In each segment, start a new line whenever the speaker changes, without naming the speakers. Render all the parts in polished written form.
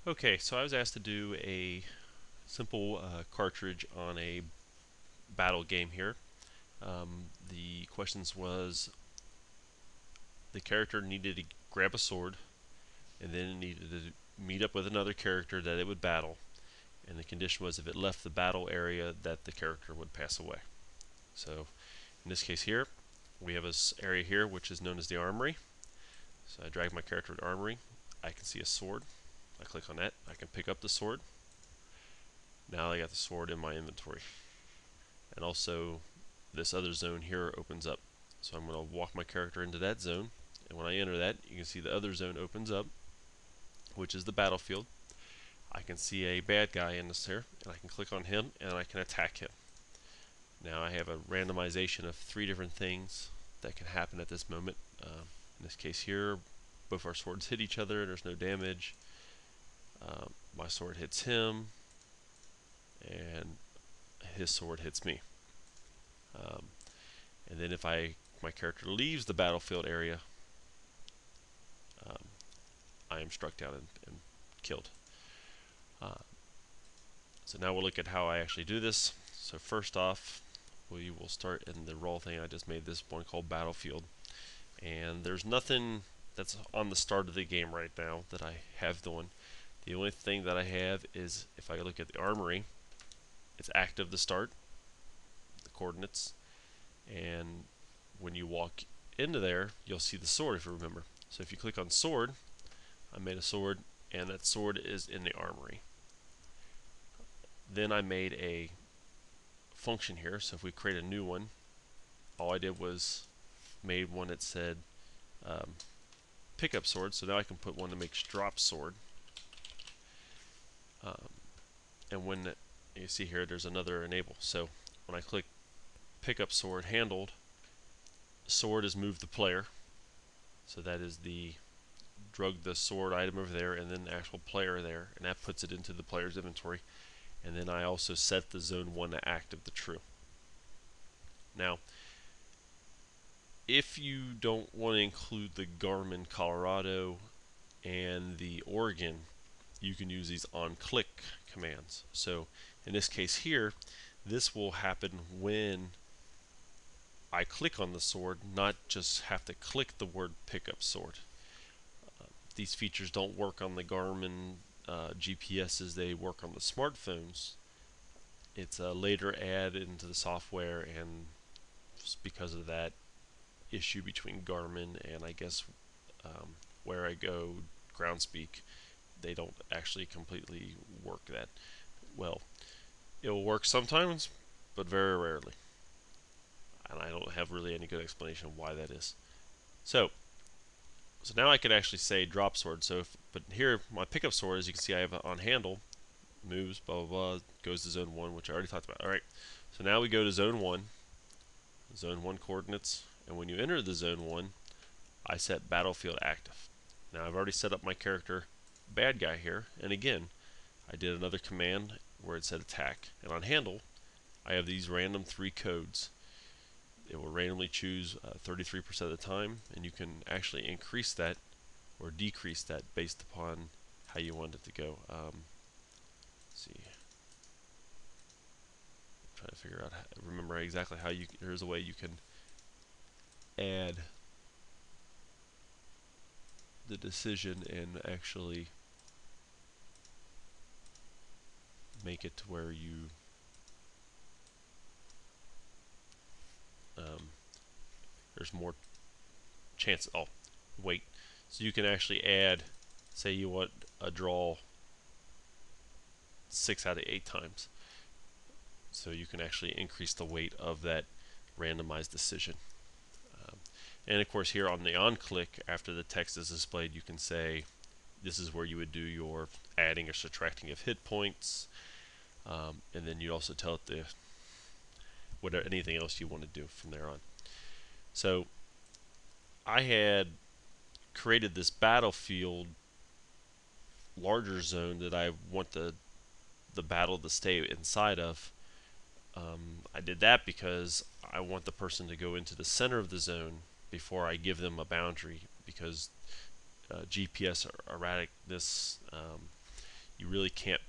Okay, so I was asked to do a simple cartridge on a battle game here. The questions was the character needed to grab a sword and then it needed to meet up with another character that it would battle. And the condition was if it left the battle area that the character would pass away. So in this case here, we have this area here which is known as the armory. So I drag my character to the armory. I can see a sword. I click on that. I can pick up the sword. Now I got the sword in my inventory. And also this other zone here opens up. So I'm going to walk my character into that zone, and when I enter that, you can see the other zone opens up, which is the battlefield. I can see a bad guy in this here, and I can click on him, and I can attack him. Now I have a randomization of 3 different things that can happen at this moment. In this case here, both our swords hit each other, and there's no damage. My sword hits him, and his sword hits me. Um, and then if my character leaves the battlefield area, um, I am struck down and killed. Uh, so now we'll look at how I actually do this. So first off, we will start in the raw thing. I just made this one called Battlefield. And there's nothing that's on the start of the game right now that I have doing. The only thing that I have is if I look at the armory, it's active to start, the coordinates. And when you walk into there, you'll see the sword if you remember. So if you click on sword, I made a sword, and that sword is in the armory. Then I made a function here, so if we create a new one, all I did was made one that said pick up sword, so now I can put one that makes drop sword. And when you see here, there's another enable. So when I click pick up sword handled, sword is moved the player. So that is the drug the sword item over there, and then the actual player there, and that puts it into the player's inventory. And then I also set the zone 1 to active to true. Now, if you don't want to include the Garmin Colorado and the Oregon, you can use these on click commands. So in this case here, this will happen when I click on the sword, not just have to click the word pick up sword. These features don't work on the Garmin GPSs, they work on the smartphones. It's a later add into the software, and just because of that issue between Garmin and I guess Wherigo Groundspeak, they don't actually completely work that well. It will work sometimes, but very rarely. And I don't have really any good explanation of why that is. So now I could actually say drop sword. But here my pickup sword, as you can see, I have it on handle, moves, blah blah blah, goes to zone 1, which I already talked about. All right. So now we go to zone 1, coordinates, and when you enter the zone 1, I set battlefield active. Now I've already set up my character bad guy here, and again, I did another command where it said attack, and on handle, I have these random 3 codes. It will randomly choose 33% of the time, and you can actually increase that or decrease that based upon how you want it to go. Let's see. I'm trying to figure out, remember exactly how you, here's a way you can add the decision and actually make it to where you there's more chance. Oh, wait. So you can actually add, say you want a draw 6 out of 8 times. So you can actually increase the weight of that randomized decision. And of course here on the on click, after the text is displayed, you can say this is where you would do your adding or subtracting of hit points. And then you also tell it the whatever anything else you want to do from there on. So I had created this battlefield larger zone that I want the battle to stay inside of. I did that because I want the person to go into the center of the zone before I give them a boundary, because GPS erraticness you really can't.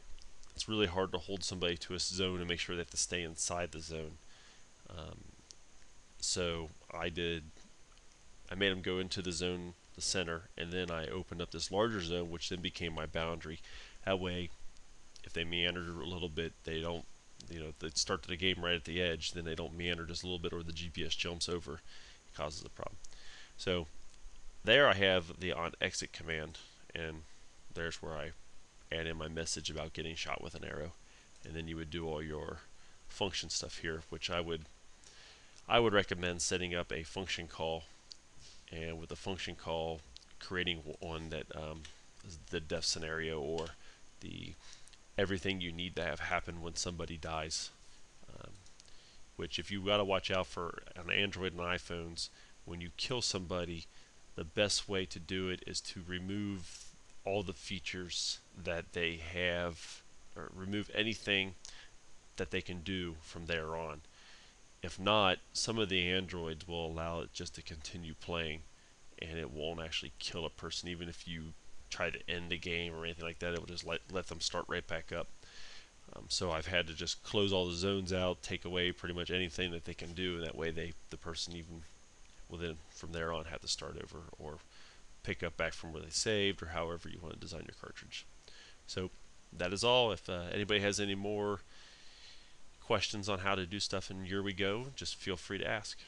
It's really hard to hold somebody to a zone and make sure they have to stay inside the zone. Um, so I made them go into the zone, the center, and then I opened up this larger zone, which then became my boundary. That way, if they meander a little bit, they don't, if they start the game right at the edge, then they don't meander just a little bit, or the GPS jumps over, it causes a problem. So there I have the on exit command, and there's where I add in my message about getting shot with an arrow, and then you would do all your function stuff here, which I would recommend setting up a function call, and with the function call, creating one that is the death scenario, or the everything you need to have happen when somebody dies. Um, which, if you got to watch out for on Android and iPhones, when you kill somebody, the best way to do it is to remove all the features that they have, or remove anything that they can do from there on. If not, some of the Androids will allow it just to continue playing, and it won't actually kill a person, even if you try to end the game or anything like that. It will just let them start right back up. So I've had to just close all the zones out, take away pretty much anything that they can do, and that way the person even will then from there on have to start over or pick up back from where they saved, or however you want to design your cartridge. So that is all. If anybody has any more questions on how to do stuff in Wherigo, just feel free to ask.